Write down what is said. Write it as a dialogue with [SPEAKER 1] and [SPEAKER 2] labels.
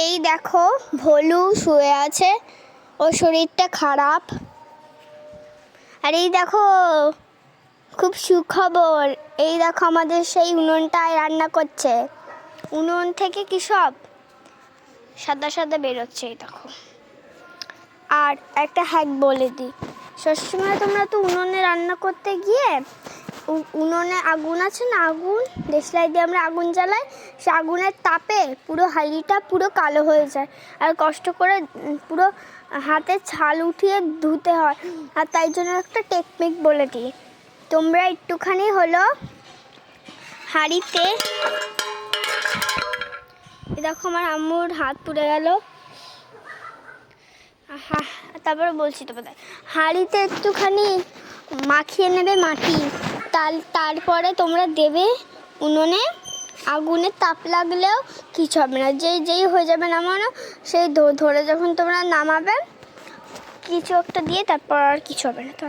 [SPEAKER 1] এই দেখো ভোলু শুয়ে আছে, ওর শরীরটা খারাপ। আর এই দেখো খুব সুখবর, এই দেখো আমাদের সেই উনুনটায় রান্না করছে। উনুন থেকে কি সব সাদা সাদা বেরোচ্ছে, এই দেখো। আর একটা হ্যাক বলে দিই, সবসময় তোমরা তো উনুনে রান্না করতে গিয়ে উনুনে আগুন আছে না, আগুন দেশলাই দিয়ে আমরা আগুন জ্বালাই, সে আগুনের তাপে পুরো হাঁড়িটা পুরো কালো হয়ে যায়। আর কষ্ট করে পুরো হাতে ছাল উঠিয়ে ধুতে হয়। আর তাই জন্য একটা টেকনিক বলে দিই, তোমরা একটুখানি হলো হাঁড়িতে, দেখো আমার আম্মুর হাত পুড়ে গেল, তারপরে বলছি তোমাদের, হাঁড়িতে একটুখানি মাখিয়ে নেবে মাটি, তারপরে তোমরা দেবে উনুনে। আগুনের তাপ লাগলেও কিছু হবে না, যেই হয়ে যাবে নামানো, সেই ধরে যখন তোমরা নামাবে কিছু একটা দিয়ে, তারপর আর কিছু হবে না। তো